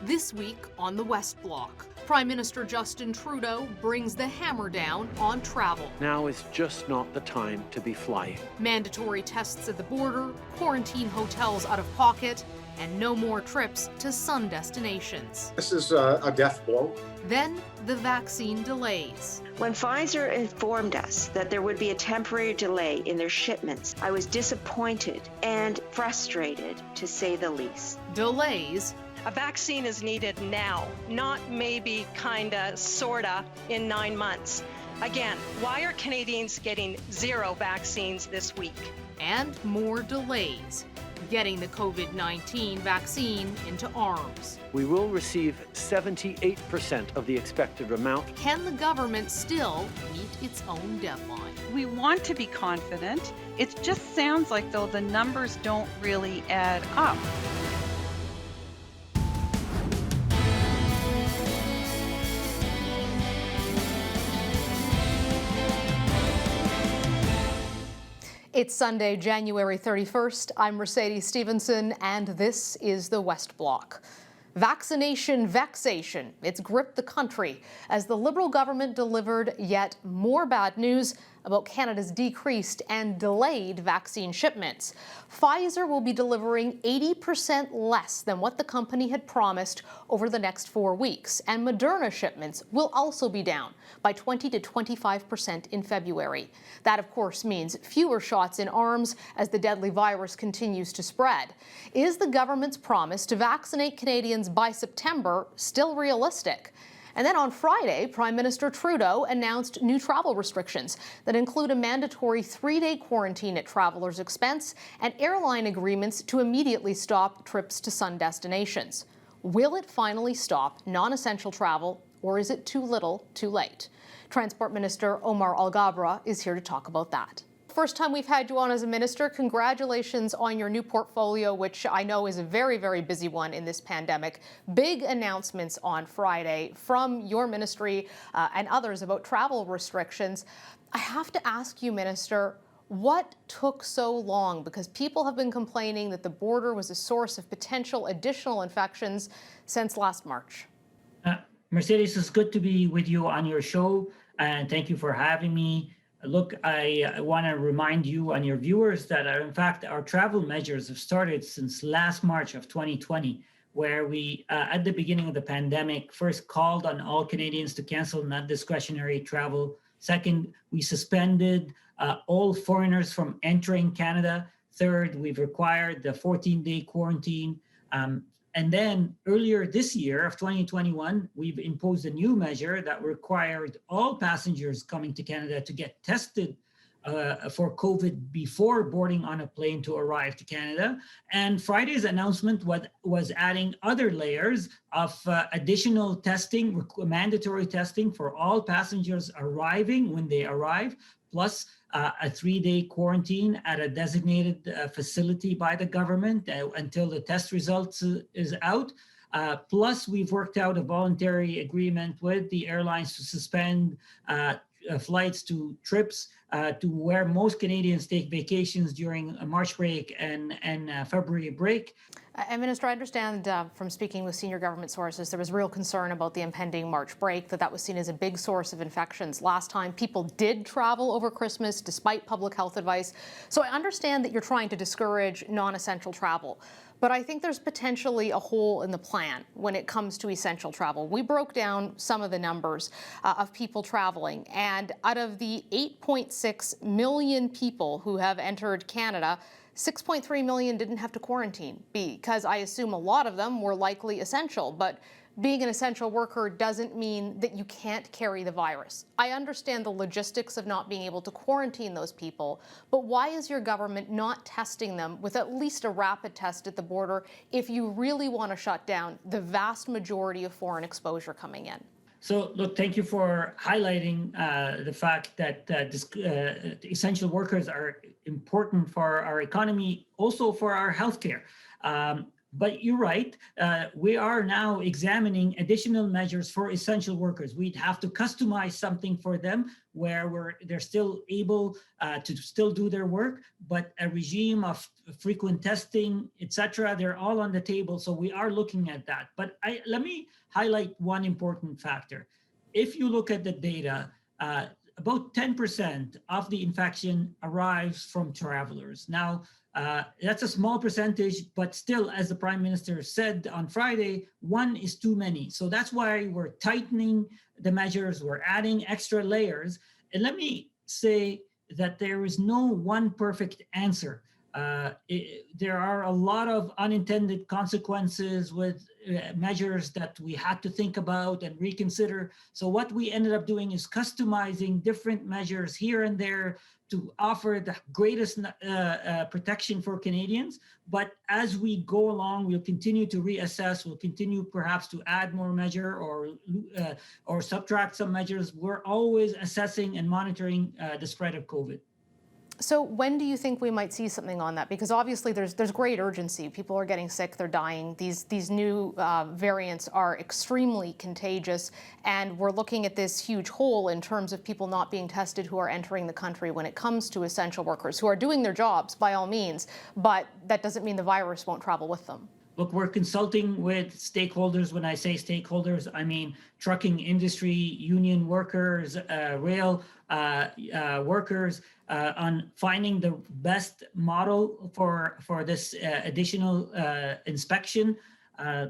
This week on the West Block, Prime Minister Justin Trudeau brings the hammer down on travel. Now is just not the time to be flying. Mandatory tests at the border, quarantine hotels out of pocket, and no more trips to sun destinations. This is a death blow. Then the vaccine delays. When Pfizer informed us that there would be a temporary delay in their shipments, I was disappointed and frustrated, to say the least. Delays. A vaccine is needed now, not maybe, kinda, sorta, in 9 months. Again, why are Canadians getting 0 vaccines this week? And more delays. Getting the COVID-19 vaccine into arms. We will receive 78% of the expected amount. Can the government still meet its own deadline? We want to be confident. It just sounds like, though, the numbers don't really add up. It's Sunday, January 31st. I'm Mercedes Stephenson, and this is the West Block. Vaccination vexation. It's gripped the country as the Liberal government delivered yet more bad news about Canada's decreased and delayed vaccine shipments. Pfizer will be delivering 80% less than what the company had promised over the next 4 weeks, and Moderna shipments will also be down by 20 to 25% in February. That, of course, means fewer shots in arms as the deadly virus continues to spread. Is the government's promise to vaccinate Canadians by September still realistic? And then on Friday, Prime Minister Trudeau announced new travel restrictions that include a mandatory 3-day quarantine at travelers' expense and airline agreements to immediately stop trips to sun destinations. Will it finally stop non-essential travel, or is it too little, too late? Transport Minister Omar Alghabra is here to talk about that. First time we've had you on as a minister. Congratulations on your new portfolio, which I know is a very, very busy one in this pandemic. Big announcements on Friday from your ministry and others about travel restrictions. I have to ask you, Minister, what took so long? Because people have been complaining that the border was a source of potential additional infections since last March. Mercedes, it's good to be with you on your show, and thank you for having me. Look, I want to remind you and your viewers that, in fact, our travel measures have started since last March of 2020, where we, at the beginning of the pandemic, first called on all Canadians to cancel non-discretionary travel. Second, we suspended all foreigners from entering Canada. Third, we've required the 14-day quarantine. And then earlier this year of 2021, we've imposed a new measure that required all passengers coming to Canada to get tested for COVID before boarding on a plane to arrive to Canada. And Friday's announcement was adding other layers of additional testing, mandatory testing for all passengers arriving when they arrive, plus a 3-day quarantine at a designated facility by the government until the test results is out. Plus, we've worked out a voluntary agreement with the airlines to suspend flights to trips to where most Canadians take vacations during a March break and February break. And Minister, I understand from speaking with senior government sources, there was real concern about the impending March break, that was seen as a big source of infections last time. People did travel over Christmas despite public health advice. So I understand that you're trying to discourage non-essential travel. But I think there's potentially a hole in the plan when it comes to essential travel. We broke down some of the numbers of people traveling, and out of the 8.6 million people who have entered Canada, 6.3 million didn't have to quarantine because I assume a lot of them were likely essential. But being an essential worker doesn't mean that you can't carry the virus. I understand the logistics of not being able to quarantine those people, but why is your government not testing them with at least a rapid test at the border if you really want to shut down the vast majority of foreign exposure coming in? So, look, thank you for highlighting the fact that essential workers are important for our economy, also for our healthcare. But you're right, we are now examining additional measures for essential workers. We'd have to customize something for them where they're still able to still do their work, but a regime of frequent testing, etc., they're all on the table. So we are looking at that. But let me highlight one important factor. If you look at the data, about 10% of the infection arrives from travelers. Now, that's a small percentage, but still, as the Prime Minister said on Friday, one is too many. So that's why we're tightening the measures, we're adding extra layers. And let me say that there is no one perfect answer. There are a lot of unintended consequences with measures that we had to think about and reconsider. So what we ended up doing is customizing different measures here and there to offer the greatest protection for Canadians. But as we go along, we'll continue to reassess. We'll continue perhaps to add more measure or subtract some measures. We're always assessing and monitoring the spread of COVID. So when do you think we might see something on that? Because obviously there's great urgency. People are getting sick, they're dying. These new variants are extremely contagious, and we're looking at this huge hole in terms of people not being tested who are entering the country when it comes to essential workers who are doing their jobs by all means, but that doesn't mean the virus won't travel with them. Look, we're consulting with stakeholders. When I say stakeholders, I mean trucking industry, union workers, rail workers, on finding the best model for this additional inspection.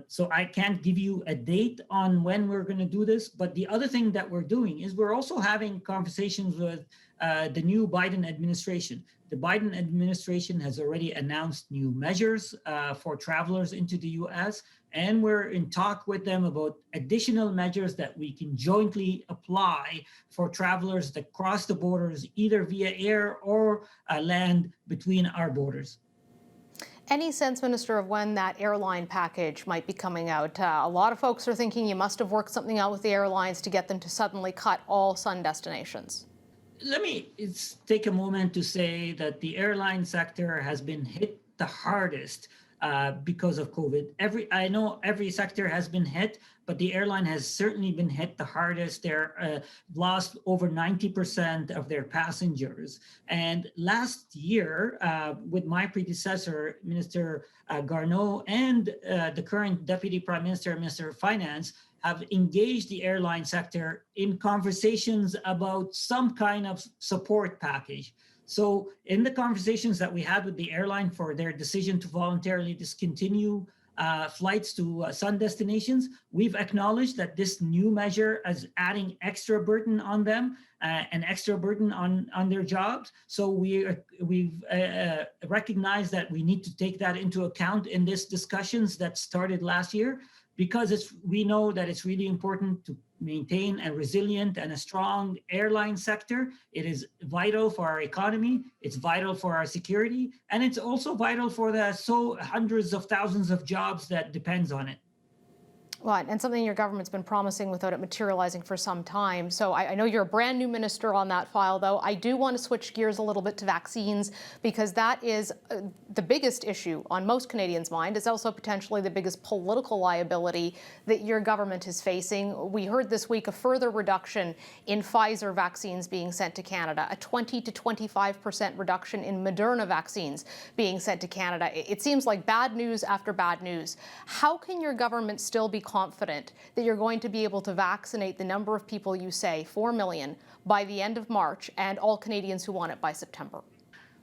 So I can't give you a date on when we're going to do this. But the other thing that we're doing is we're also having conversations with the new Biden administration. The Biden administration has already announced new measures for travelers into the U.S., and we're in talk with them about additional measures that we can jointly apply for travelers that cross the borders, either via air or land between our borders. Any sense, Minister, of when that airline package might be coming out? A lot of folks are thinking you must have worked something out with the airlines to get them to suddenly cut all sun destinations. Let me take a moment to say that the airline sector has been hit the hardest because of COVID. I know every sector has been hit, but the airline has certainly been hit the hardest. They're lost over 90% of their passengers. And last year, with my predecessor, Minister Garneau, and the current Deputy Prime Minister, Minister of Finance, have engaged the airline sector in conversations about some kind of support package. So in the conversations that we had with the airline for their decision to voluntarily discontinue flights to sun destinations, we've acknowledged that this new measure is adding extra burden on them, an extra burden on their jobs. So we've recognized that we need to take that into account in these discussions that started last year, because we know that it's really important to maintain a resilient and a strong airline sector. It is vital for our economy, it's vital for our security, and it's also vital for the hundreds of thousands of jobs that depends on it. Well, and something your government's been promising without it materializing for some time. So I know you're a brand new minister on that file, though. I do want to switch gears a little bit to vaccines, because that is the biggest issue on most Canadians' mind. It's also potentially the biggest political liability that your government is facing. We heard this week a further reduction in Pfizer vaccines being sent to Canada, a 20 to 25% reduction in Moderna vaccines being sent to Canada. It seems like bad news after bad news. How can your government still be confident that you're going to be able to vaccinate the number of people you say, 4 million, by the end of March, and all Canadians who want it by September?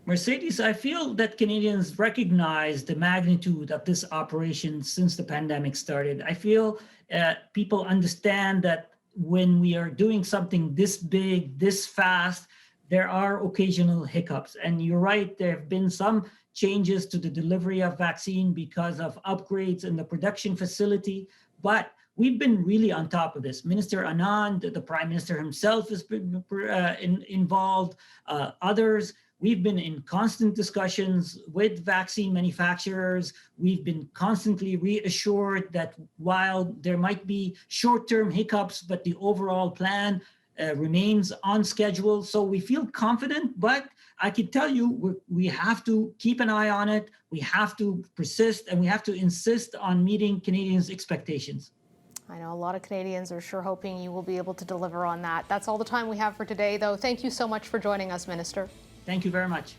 Mercedes, I feel that Canadians recognize the magnitude of this operation since the pandemic started. I feel people understand that when we are doing something this big, this fast, there are occasional hiccups. And you're right, there have been some changes to the delivery of vaccine because of upgrades in the production facility. But we've been really on top of this. Minister Anand, the Prime Minister himself has been involved, others. We've been in constant discussions with vaccine manufacturers. We've been constantly reassured that while there might be short-term hiccups, but the overall plan remains on schedule. So we feel confident, but I can tell you we have to keep an eye on it. We have to persist, and we have to insist on meeting Canadians' expectations. I know a lot of Canadians are sure hoping you will be able to deliver on that. That's all the time we have for today, though. Thank you so much for joining us, Minister. Thank you very much.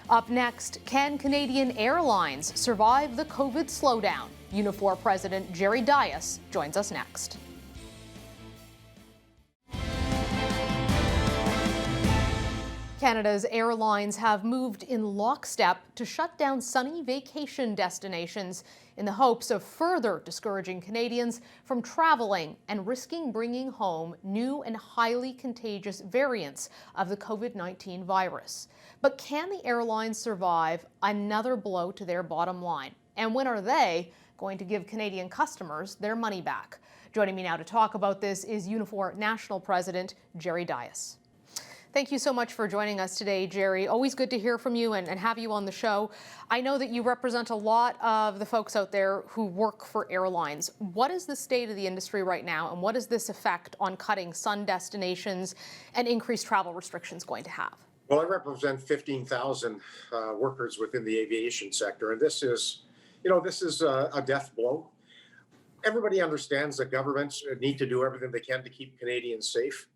Up next, can Canadian airlines survive the COVID slowdown? Unifor President Jerry Dias joins us next. Canada's airlines have moved in lockstep to shut down sunny vacation destinations in the hopes of further discouraging Canadians from traveling and risking bringing home new and highly contagious variants of the COVID-19 virus. But can the airlines survive another blow to their bottom line? And when are they going to give Canadian customers their money back? Joining me now to talk about this is Unifor National President Jerry Dias. Thank you so much for joining us today, Jerry. Always good to hear from you and have you on the show. I know that you represent a lot of the folks out there who work for airlines. What is the state of the industry right now, and what is this effect on cutting sun destinations and increased travel restrictions going to have? Well, I represent 15,000 workers within the aviation sector, and this is a death blow. Everybody understands that governments need to do everything they can to keep Canadians safe.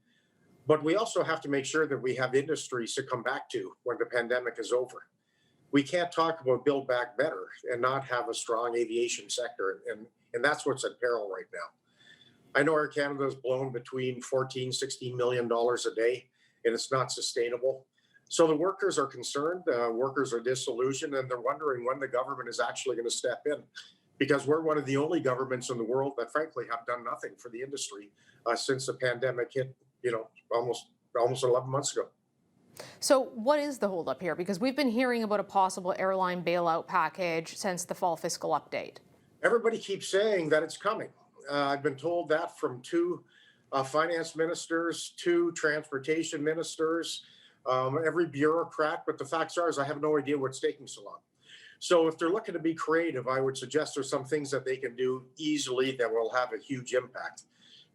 But we also have to make sure that we have industries to come back to when the pandemic is over. We can't talk about build back better and not have a strong aviation sector. And that's what's at peril right now. I know Air Canada has blown between $14, $16 million a day, and it's not sustainable. So the workers are concerned, workers are disillusioned, and they're wondering when the government is actually going to step in. Because we're one of the only governments in the world that frankly have done nothing for the industry since the pandemic hit, almost 11 months ago. So what is the holdup here? Because we've been hearing about a possible airline bailout package since the fall fiscal update. Everybody keeps saying that it's coming. I've been told that from two finance ministers, two transportation ministers, every bureaucrat, but the facts are I have no idea what's taking so long. So if they're looking to be creative, I would suggest there's some things that they can do easily that will have a huge impact.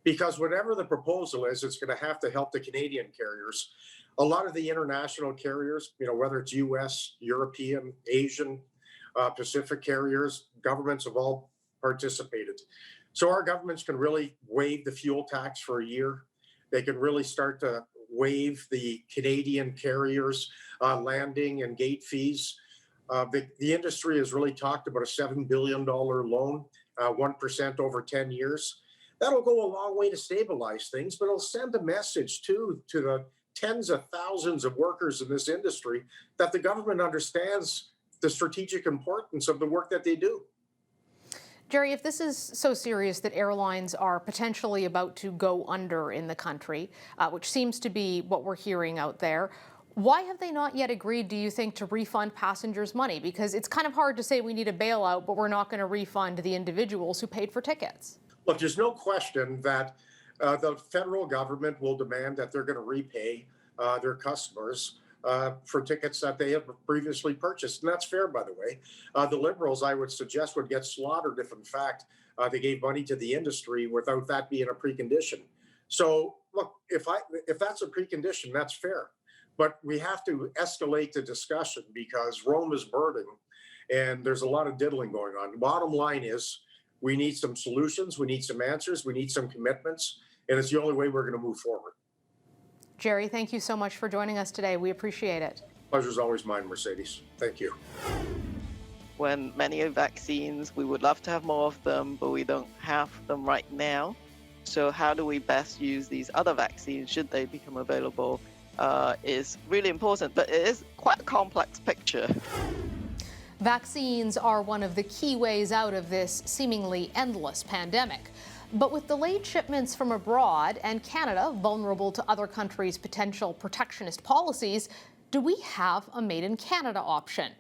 Because whatever the proposal is, it's going to have to help the Canadian carriers. A lot of the international carriers, whether it's US, European, Asian, Pacific carriers, governments have all participated. So our governments can really waive the fuel tax for a year. They can really start to waive the Canadian carriers' landing and gate fees. The industry has really talked about a $7 billion loan, 1% over 10 years. That'll go a long way to stabilize things, but it'll send a message to the tens of thousands of workers in this industry that the government understands the strategic importance of the work that they do. Jerry, if this is so serious that airlines are potentially about to go under in the country, which seems to be what we're hearing out there, why have they not yet agreed, do you think, to refund passengers' money? Because it's kind of hard to say we need a bailout, but we're not going to refund the individuals who paid for tickets. Look, there's no question that the federal government will demand that they're going to repay their customers for tickets that they have previously purchased. And that's fair, by the way. The Liberals, I would suggest, would get slaughtered if, in fact, they gave money to the industry without that being a precondition. So, look, if that's a precondition, that's fair. But we have to escalate the discussion because Rome is burning and there's a lot of diddling going on. The bottom line is, we need some solutions, we need some answers, we need some commitments, and it's the only way we're going to move forward. Jerry, thank you so much for joining us today. We appreciate it. Pleasure's always mine, Mercedes. Thank you. When many vaccines, we would love to have more of them, but we don't have them right now. So how do we best use these other vaccines, should they become available, is really important, but it is quite a complex picture. Vaccines are one of the key ways out of this seemingly endless pandemic. But with delayed shipments from abroad and Canada vulnerable to other countries' potential protectionist policies, do we have a made in Canada option?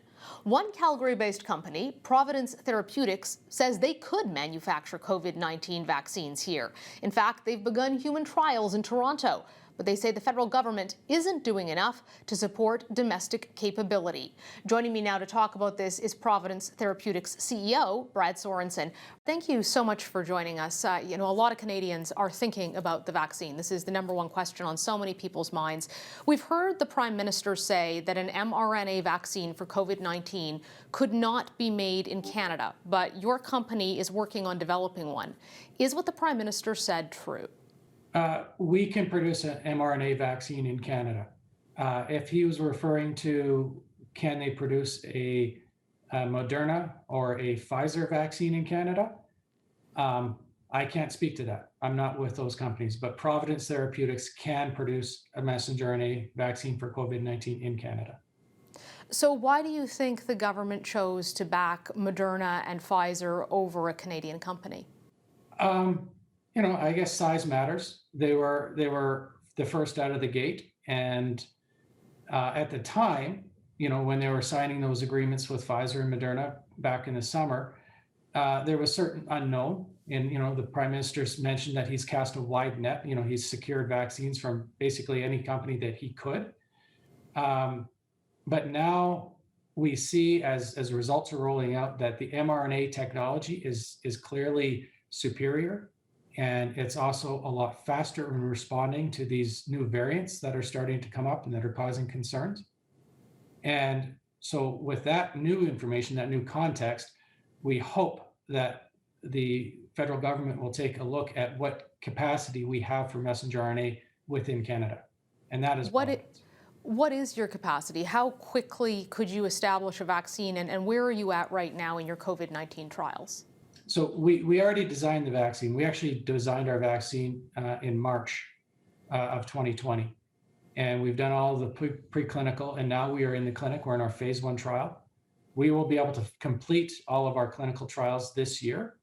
One Calgary-based company, Providence Therapeutics, says they could manufacture COVID-19 vaccines here. In fact, they've begun human trials in Toronto. but they say the federal government isn't doing enough to support domestic capability. Joining me now to talk about this is Providence Therapeutics CEO, Brad Sorensen. Thank you so much for joining us. A lot of Canadians are thinking about the vaccine. This is the #1 question on so many people's minds. We've heard the Prime Minister say that an mRNA vaccine for COVID-19 could not be made in Canada, but your company is working on developing one. Is what the Prime Minister said true? We can produce an mRNA vaccine in Canada. If he was referring to can they produce a Moderna or a Pfizer vaccine in Canada, I can't speak to that. I'm not with those companies, but Providence Therapeutics can produce a messenger RNA vaccine for COVID-19 in Canada. So why do you think the government chose to back Moderna and Pfizer over a Canadian company? I guess size matters. They were the first out of the gate, and at the time, when they were signing those agreements with Pfizer and Moderna back in the summer, there was certain unknown. And the Prime Minister's mentioned that he's cast a wide net. He's secured vaccines from basically any company that he could. But now we see, as results are rolling out, that the mRNA technology is clearly superior. And it's also a lot faster in responding to these new variants that are starting to come up and that are causing concerns. And so with that new information, that new context, we hope that the federal government will take a look at what capacity we have for messenger RNA within Canada. And that is what is your capacity? How quickly could you establish a vaccine, and where are you at right now in your COVID-19 trials? So we already designed the vaccine. We actually designed our vaccine in March of 2020. And we've done all the preclinical, and now we are in the clinic. We're in our phase 1 trial. We will be able to complete all of our clinical trials this year.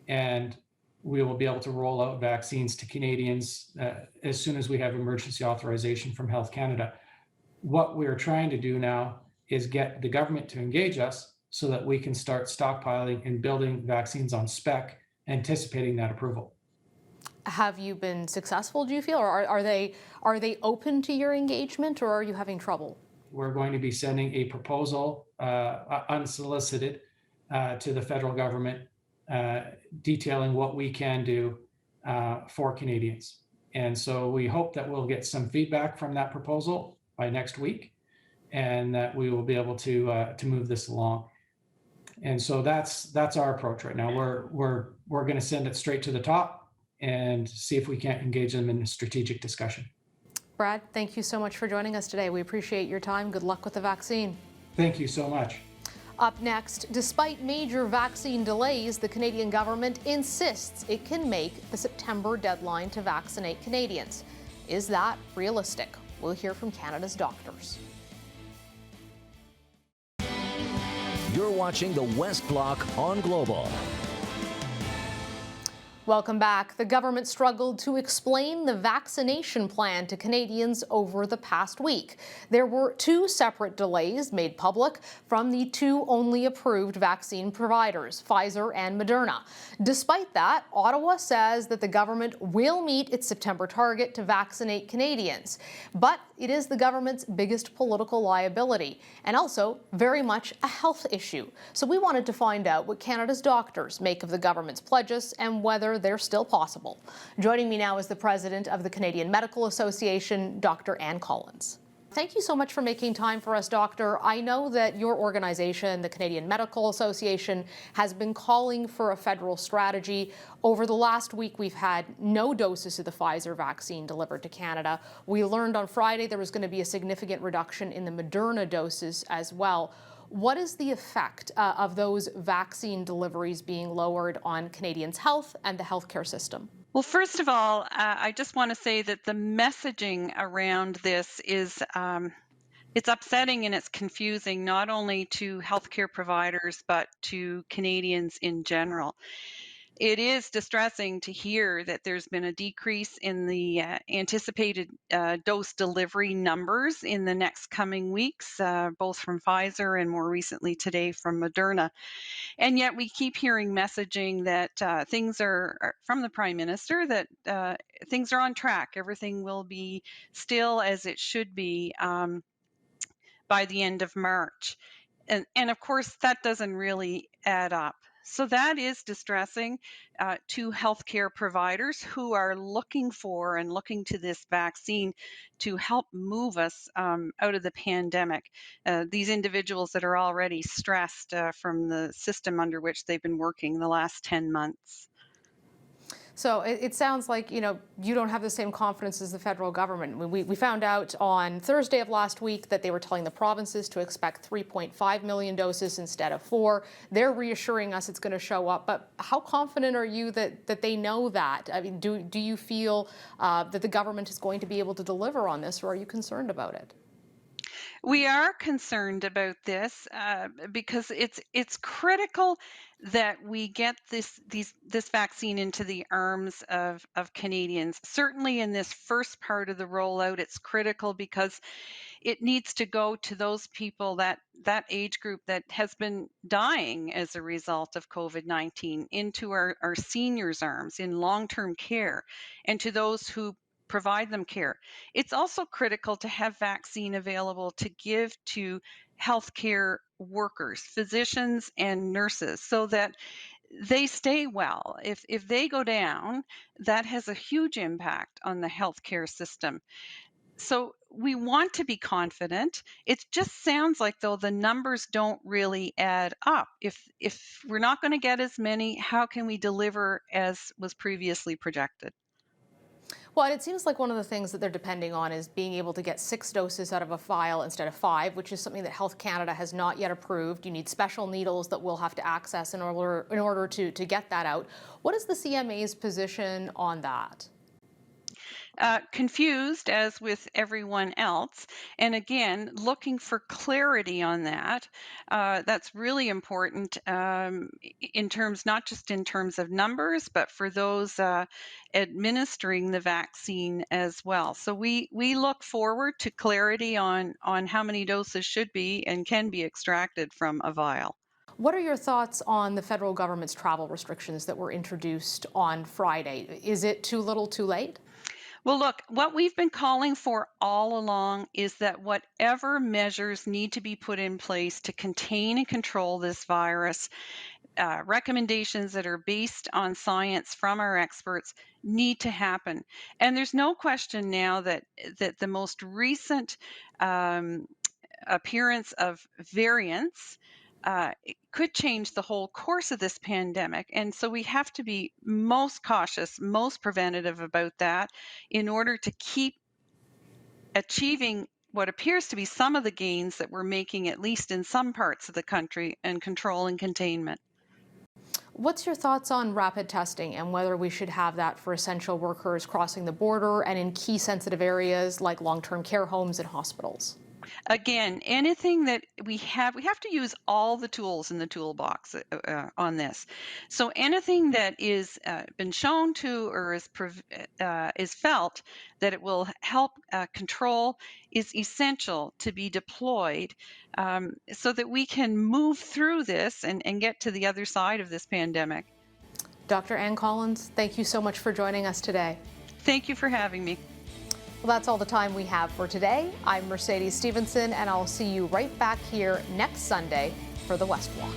And we will be able to roll out vaccines to Canadians as soon as we have emergency authorization from Health Canada. What we're trying to do now is get the government to engage us so that we can start stockpiling and building vaccines on spec, anticipating that approval. Have you been successful, do you feel, or are they open to your engagement, or are you having trouble? We're going to be sending a proposal unsolicited to the federal government detailing what we can do for Canadians. And so we hope that we'll get some feedback from that proposal by next week, and that we will be able to move this along. And so that's our approach right now. We're going to send it straight to the top and see if we can't engage them in a strategic discussion. Brad, thank you so much for joining us today. We appreciate your time. Good luck with the vaccine. Thank you so much. Up next, despite major vaccine delays, the Canadian government insists it can make the September deadline to vaccinate Canadians. Is that realistic? We'll hear from Canada's doctors. You're watching the West Block on Global. Welcome back. The government struggled to explain the vaccination plan to Canadians over the past week. There were 2 separate delays made public from the 2 only approved vaccine providers, Pfizer and Moderna. Despite that, Ottawa says that the government will meet its September target to vaccinate Canadians. But it is the government's biggest political liability, and also very much a health issue. So we wanted to find out what Canada's doctors make of the government's pledges and whether they're still possible. Joining me now is the president of the Canadian Medical Association, Dr. Ann Collins. Thank you so much for making time for us, Doctor. I know that your organization, the Canadian Medical Association, has been calling for a federal strategy. Over the last week, we've had no doses of the Pfizer vaccine delivered to Canada. We learned on Friday there was going to be a significant reduction in the Moderna doses as well. What is the effect of those vaccine deliveries being lowered on Canadians' health and the healthcare system? Well, first of all, I just want to say that the messaging around this is it's upsetting and it's confusing, not only to healthcare providers, but to Canadians in general. it is distressing to hear that there's been a decrease in the anticipated dose delivery numbers in the next coming weeks, both from Pfizer and more recently today from Moderna. And yet we keep hearing messaging that things are from the Prime Minister, that things are on track. Everything will be still as it should be by the end of March. And of course, that doesn't really add up. So that is distressing to healthcare providers who are looking for and looking to this vaccine to help move us out of the pandemic. These individuals that are already stressed from the system under which they've been working the last 10 months. So it sounds like, you don't have the same confidence as the federal government. We found out on Thursday of last week that they were telling the provinces to expect 3.5 million doses instead of 4. They're reassuring us it's going to show up. But how confident are you that they know that? I mean, do you feel that the government is going to be able to deliver on this, or are you concerned about it? We are concerned about this because it's critical that we get this vaccine into the arms of Canadians. Certainly in this first part of the rollout, it's critical because it needs to go to those people, that age group that has been dying as a result of COVID-19, into our seniors' arms in long-term care, and to those who provide them care. It's also critical to have vaccine available to give to healthcare workers, physicians and nurses, so that they stay well. If they go down, that has a huge impact on the healthcare system. So we want to be confident. It just sounds like, though, the numbers don't really add up. If we're not going to get as many, how can we deliver as was previously projected? Well, it seems like one of the things that they're depending on is being able to get 6 doses out of a vial instead of 5, which is something that Health Canada has not yet approved. You need special needles that we'll have to access in order to get that out. What is the CMA's position on that? Confused, as with everyone else, and again looking for clarity on that. That's really important in terms, not just in terms of numbers, but for those administering the vaccine as well. So we look forward to clarity on how many doses should be and can be extracted from a vial. What are your thoughts on the federal government's travel restrictions that were introduced on Friday? Is it too little, too late? Well, look, what we've been calling for all along is that whatever measures need to be put in place to contain and control this virus, recommendations that are based on science from our experts, need to happen. And there's no question now that the most recent appearance of variants it could change the whole course of this pandemic. And so we have to be most cautious, most preventative about that in order to keep achieving what appears to be some of the gains that we're making, at least in some parts of the country, and control and containment. What's your thoughts on rapid testing and whether we should have that for essential workers crossing the border and in key sensitive areas like long-term care homes and hospitals? Again, anything that we have to use all the tools in the toolbox on this. So anything that is been shown to or is felt that it will help control is essential to be deployed so that we can move through this and get to the other side of this pandemic. Dr. Ann Collins, thank you so much for joining us today. Thank you for having me. Well, that's all the time we have for today. I'm Mercedes Stephenson, and I'll see you right back here next Sunday for the West Block.